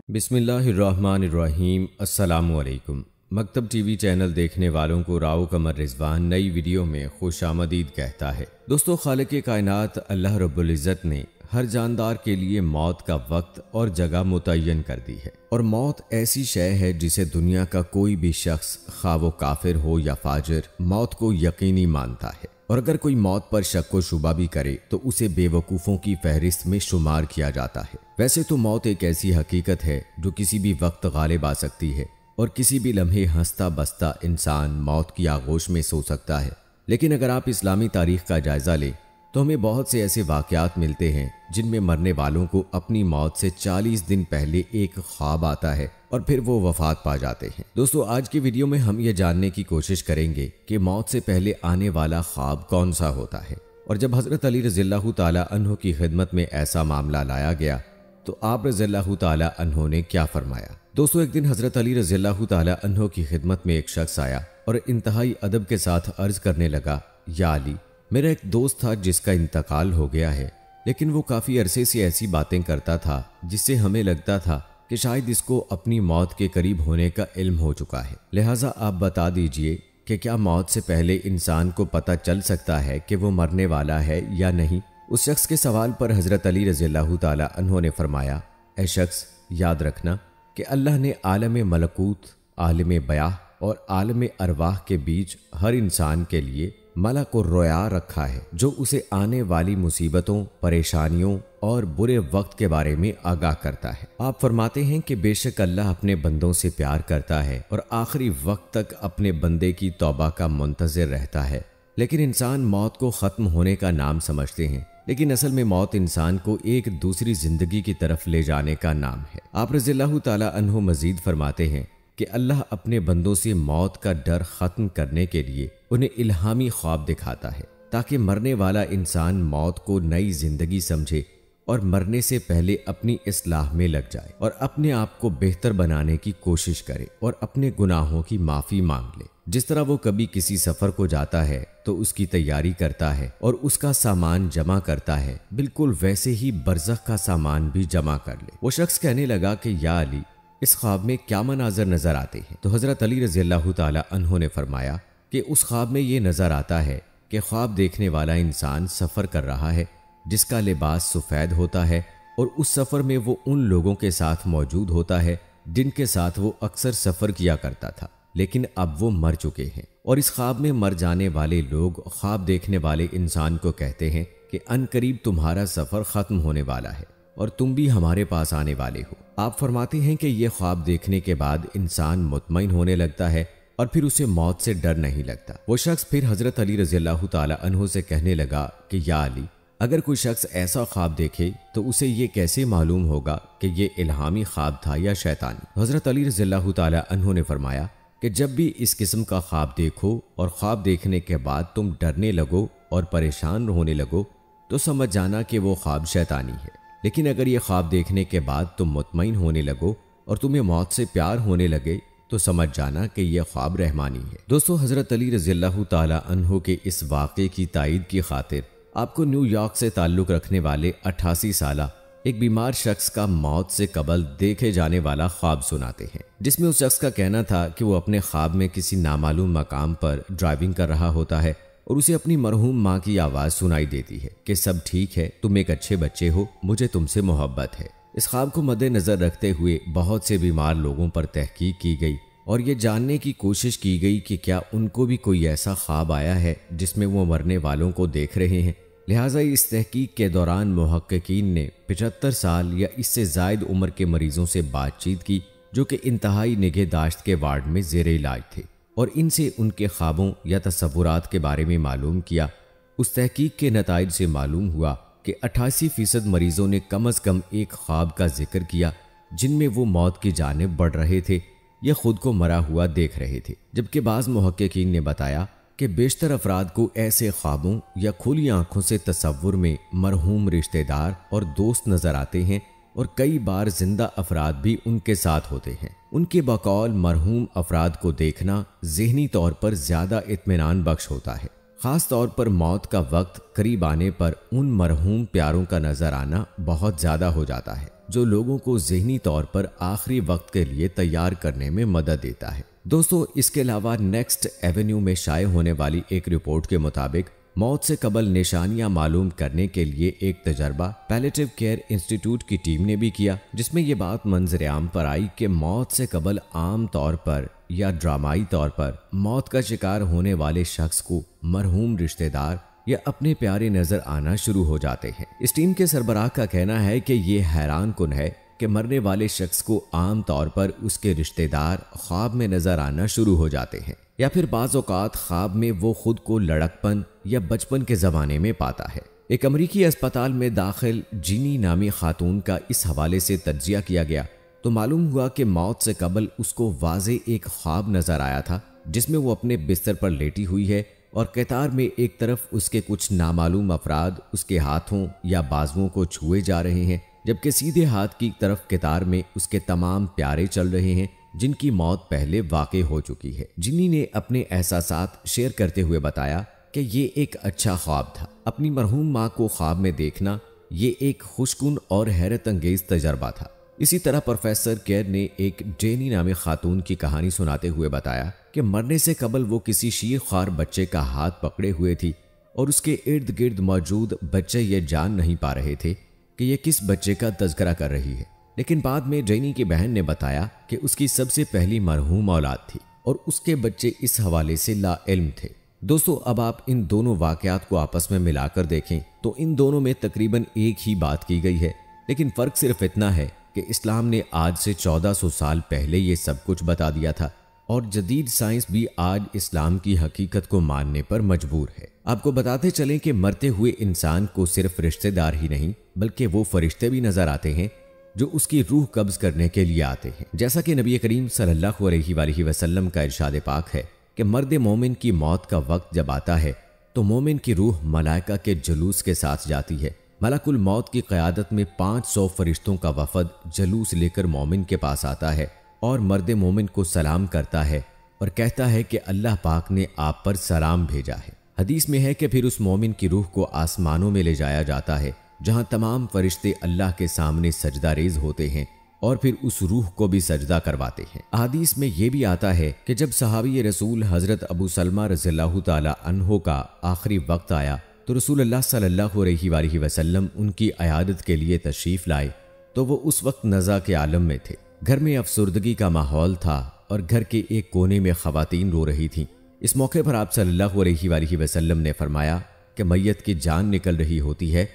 बिस्मिल्लाहिर्रहमानिर्रहीम। अस्सलामुअलैकुम। मकतब TV channel देखने वालों को राव कमर रिजवान नई वीडियो में खुशामदीद कहता है। दोस्तों, खालिक़े कायनात अल्लाह रब्बुल इज़्ज़त ने हर जानदार के लिए मौत का वक्त और जगह मुतय्यन कर दी है। और मौत ऐसी शय है जिसे दुनिया का कोई भी शख्स, खा वो काफिर हो या फाजिर, मौत को यकीनी मानता है। और अगर कोई मौत पर शक व शुबा भी करे तो उसे बेवकूफ़ों की फहरिस्त में शुमार किया जाता है। वैसे तो मौत एक ऐसी हकीकत है जो किसी भी वक्त गालिब आ सकती है और किसी भी लम्हे हंसता बसता इंसान मौत की आगोश में सो सकता है। लेकिन अगर आप इस्लामी तारीख का जायज़ा लें तो हमें बहुत से ऐसे वाक़यात मिलते हैं जिनमें मरने वालों को अपनी मौत से 40 दिन पहले एक ख्वाब आता है और फिर वो वफात पा जाते हैं। दोस्तों, आज की वीडियो में हम ये जानने की कोशिश करेंगे कि मौत से पहले आने वाला ख्वाब कौन सा होता है। और जब हज़रत अली रज़ियल्लाहु ताला अन्हु की खिदमत में ऐसा मामला लाया गया तो आप रज़ियल्लाहु ताला अन्हु ने क्या फरमाया। दोस्तों, एक दिन हज़रत अली रज़ियल्लाहु ताला अन्हु की खिदमत में एक शख्स आया और इंतहाई अदब के साथ अर्ज करने लगा, या अली, मेरा एक दोस्त था जिसका इंतकाल हो गया है, लेकिन वो काफ़ी अरसे से ऐसी बातें करता था जिससे हमें लगता था कि शायद इसको अपनी मौत के करीब होने का इल्म हो चुका है। लिहाजा आप बता दीजिए कि क्या मौत से पहले इंसान को पता चल सकता है कि वो मरने वाला है या नहीं। उस शख्स के सवाल पर हज़रत अली रज़ियल्लाहु ताला अन्हु ने फरमाया, ए शख्स, याद रखना कि अल्लाह ने आलम मलकूत, आलम बयाह और आलम अरवाह के बीच हर इंसान के लिए मलक को रोया रखा है जो उसे आने वाली मुसीबतों, परेशानियों और बुरे वक्त के बारे में आगाह करता है। आप फरमाते हैं कि बेशक अल्लाह अपने बंदों से प्यार करता है और आखिरी वक्त तक अपने बंदे की तौबा का मुंतज़िर रहता है। लेकिन इंसान मौत को ख़त्म होने का नाम समझते हैं, लेकिन असल में मौत इंसान को एक दूसरी जिंदगी की तरफ ले जाने का नाम है। आप रज़ियल्लाहु ताला अन्हु मजीद फरमाते हैं कि अल्लाह अपने बंदों से मौत का डर ख़त्म करने के लिए उन्हें इल्हामी ख्वाब दिखाता है ताकि मरने वाला इंसान मौत को नई जिंदगी समझे और मरने से पहले अपनी इस्लाह में लग जाए और अपने आप को बेहतर बनाने की कोशिश करे और अपने गुनाहों की माफ़ी मांग ले। जिस तरह वो कभी किसी सफ़र को जाता है तो उसकी तैयारी करता है और उसका सामान जमा करता है, बिल्कुल वैसे ही बरज़ख का सामान भी जमा कर ले। वो शख्स कहने लगा कि या अली, इस ख्वाब में क्या मनाजर नजर आते हैं। तो हज़रत अली रज़ियल्लाहु ताला अन्हु ने फरमाया कि उस ख्वाब में ये नज़र आता है कि ख्वाब देखने वाला इंसान सफ़र कर रहा है जिसका लिबास सफ़ेद होता है और उस सफ़र में वो उन लोगों के साथ मौजूद होता है जिनके साथ वो अक्सर सफ़र किया करता था, लेकिन अब वो मर चुके हैं। और इस ख्वाब में मर जाने वाले लोग ख्वाब देखने वाले इंसान को कहते हैं कि अनकरीब तुम्हारा सफ़र ख़त्म होने वाला है और तुम भी हमारे पास आने वाले हो। आप फरमाते हैं कि यह ख्वाब देखने के बाद इंसान मुतमईन होने लगता है और फिर उसे मौत से डर नहीं लगता। वो शख्स फिर हज़रत अली रज़ियल्लाहु ताला अन्हु से कहने लगा कि या अली, अगर कोई शख्स ऐसा ख्वाब देखे तो उसे ये कैसे मालूम होगा कि ये इल्हामी ख्वाब था या शैतानी। हज़रत अली रज़ियल्लाहु ताला अन्हु ने फरमाया कि जब भी इस किस्म का ख्वाब देखो और ख्वाब देखने के बाद तुम डरने लगो और परेशान होने लगो तो समझ जाना कि वो ख्वाब शैतानी है। लेकिन अगर ये ख्वाब देखने के बाद तुम मुतमईन होने लगो और तुम्हें मौत से प्यार होने लगे तो समझ जाना कि यह ख्वाब रहमानी है। दोस्तों, हज़रत अली रज़ियल्लाहु ताला अन्हु के इस वाक़े की तायीद की खातिर आपको न्यूयॉर्क से ताल्लुक़ रखने वाले 88 साला एक बीमार शख्स का मौत से कबल देखे जाने वाला ख्वाब सुनाते हैं, जिसमें उस शख्स का कहना था कि वो अपने ख्वाब में किसी नामालूम मकाम पर ड्राइविंग कर रहा होता है और उसे अपनी मरहूम माँ की आवाज़ सुनाई देती है कि सब ठीक है, तुम एक अच्छे बच्चे हो, मुझे तुमसे मोहब्बत है। इस ख्वाब को मद्देनज़र रखते हुए बहुत से बीमार लोगों पर तहकीक की गई और ये जानने की कोशिश की गई कि क्या उनको भी कोई ऐसा ख्वाब आया है जिसमें वो मरने वालों को देख रहे हैं। लिहाजा इस तहकीक के दौरान मुहक्किकीन ने 75 साल या इससे ज़ायद उम्र के मरीज़ों से बातचीत की जो कि इंतहाई निगहदाश्त के वार्ड में ज़ेरे इलाज थे और इनसे उनके ख्वाबों या तसव्वुरात के बारे में मालूम किया। उस तहकीक के नताइज से मालूम हुआ कि 88% मरीज़ों ने कम अज़ कम एक ख्वाब का जिक्र किया जिनमें वो मौत की जानिब बढ़ रहे थे या खुद को मरा हुआ देख रहे थे, जबकि बाज़ मुहक्किकीन ने बताया कि बेशतर अफराद को ऐसे ख्वाबों या खुली आंखों से तसव्वुर में मरहूम रिश्तेदार और दोस्त नज़र आते हैं और कई बार जिंदा अफराद भी उनके साथ होते हैं। उनके बकौल मरहूम अफराद को देखना ज़हनी तौर पर ज़्यादा इत्मीनान बख्श होता है। ख़ास तौर पर मौत का वक्त करीब आने पर उन मरहूम प्यारों का नज़र आना बहुत ज़्यादा हो जाता है। जो लोगों को ज़हनी तौर पर आखिरी वक्त के लिए तैयार करने में मदद देता है। दोस्तों, इसके अलावा नेक्स्ट एवेन्यू में शाये होने वाली एक रिपोर्ट के मुताबिक मौत से कबल निशानियां मालूम करने के लिए एक तजर्बा पैलेटिव केयर इंस्टीट्यूट की टीम ने भी किया, जिसमें यह बात मंजर आम पर आई कि मौत से कबल आम तौर पर या ड्रामाई तौर पर मौत का शिकार होने वाले शख्स को मरहूम रिश्तेदार या अपने प्यारे नजर आना शुरू हो जाते हैं। इस टीम के सरबराह का कहना है कि ये हैरान कुन है कि मरने वाले शख्स को आम तौर पर उसके रिश्तेदार ख्वाब में नजर आना शुरू हो जाते हैं, या फिर बाज़ औक़ात ख्वाब में वो खुद को लड़कपन या बचपन के ज़माने में पाता है। एक अमरीकी अस्पताल में दाखिल जीनी नामी खातून का इस हवाले से तज्जिया किया गया तो मालूम हुआ कि मौत से कबल उसको वाज़े एक ख्वाब नजर आया था, जिसमें वो अपने बिस्तर पर लेटी हुई है और कतार में एक तरफ उसके कुछ नामालूम अफराद उसके हाथों या बाजुओं को छुए जा रहे हैं, जबकि सीधे हाथ की तरफ कतार में उसके तमाम प्यारे चल रहे हैं जिनकी मौत पहले वाक़ई हो चुकी है। जिन्नी ने अपने एहसासात शेयर करते हुए बताया कि ये एक अच्छा ख्वाब था। अपनी मरहूम माँ को ख्वाब में देखना ये एक खुशकुन और हैरत अंगेज तजर्बा था। इसी तरह प्रोफेसर केयर ने एक जेनी नामी खातून की कहानी सुनाते हुए बताया कि मरने से कबल वो किसी शीर ख्वार बच्चे का हाथ पकड़े हुए थी और उसके इर्द गिर्द मौजूद बच्चे ये जान नहीं पा रहे थे कि ये किस बच्चे का तज़किरा कर रही है। लेकिन बाद में जेनी की बहन ने बताया कि उसकी सबसे पहली मरहूम औलाद थी और उसके बच्चे इस हवाले से लाइल्म थे। दोस्तों, अब आप इन दोनों वाक़यात को आपस में मिलाकर देखें तो इन दोनों में तकरीबन एक ही बात की गई है, लेकिन फ़र्क सिर्फ इतना है कि इस्लाम ने आज से 1400 साल पहले ये सब कुछ बता दिया था और जदीद साइंस भी आज इस्लाम की हकीकत को मानने पर मजबूर है। आपको बताते चलें कि मरते हुए इंसान को सिर्फ रिश्तेदार ही नहीं बल्कि वो फरिश्ते भी नजर आते हैं जो उसकी रूह कब्ज करने के लिए आते हैं। जैसा कि नबी करीम सल्लल्लाहु अलैहि वसल्लम का इरशाद पाक है कि मर्द मोमिन की मौत का वक्त जब आता है तो मोमिन की रूह मलाइका के जुलूस के साथ जाती है। मलकुल मौत की क़यादत में 500 फरिश्तों का वफद जलूस लेकर मोमिन के पास आता है और मर्द मोमिन को सलाम करता है और कहता है कि अल्लाह पाक ने आप पर सलाम भेजा है। हदीस में है कि फिर उस मोमिन की रूह को आसमानों में ले जाया जाता है जहां तमाम फरिश्ते अल्लाह के सामने सजदा रेज होते हैं और फिर उस रूह को भी सजदा करवाते हैं। हदीस में यह भी आता है कि जब सहाबी रसूल हजरत अबू सलमा रज़ियल्लाहु ताला अन्हो का आखिरी वक्त आया तो रसूलुल्लाह सल्लल्लाहु अलैहि वसल्लम उनकी अयादत के लिए तशरीफ लाए तो वो उस वक्त नज़ा के आलम में थे। घर में अफसुर्दगी का माहौल था और घर के एक कोने में ख़वातीन रो रही थीं। इस मौके पर आप सल्लल्लाहु अलैहि वसल्लम ने फरमाया कि मैयत की जान निकल रही होती है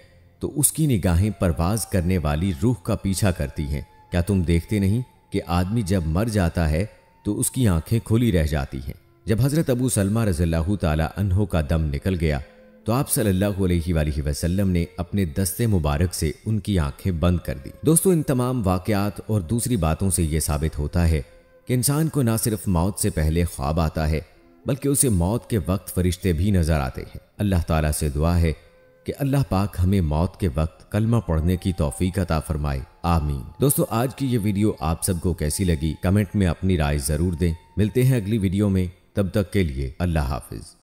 तो उसकी निगाहें परवाज करने वाली रूह का पीछा करती हैं। क्या तुम देखते नहीं कि आदमी जब मर जाता है तो उसकी आंखें खुली रह जाती हैं। जब हज़रत अबू सलमा रज़ियल्लाहु ताला अन्हो का दम निकल गया तो आप सल्लल्लाहु अलैहि वसल्लम ने अपने दस्ते मुबारक से उनकी आंखें बंद कर दी। दोस्तों, इन तमाम वाक़यात और दूसरी बातों से ये साबित होता है कि इंसान को न सिर्फ मौत से पहले ख्वाब आता है बल्कि उसे मौत के वक्त फरिश्ते भी नजर आते हैं। अल्लाह ताला से दुआ है कि अल्लाह पाक हमें मौत के वक्त कलमा पढ़ने की तौफीक अता फरमाए, आमीन। दोस्तों, आज की ये वीडियो आप सबको कैसी लगी कमेंट में अपनी राय जरूर दें। मिलते हैं अगली वीडियो में, तब तक के लिए अल्लाह हाफिज।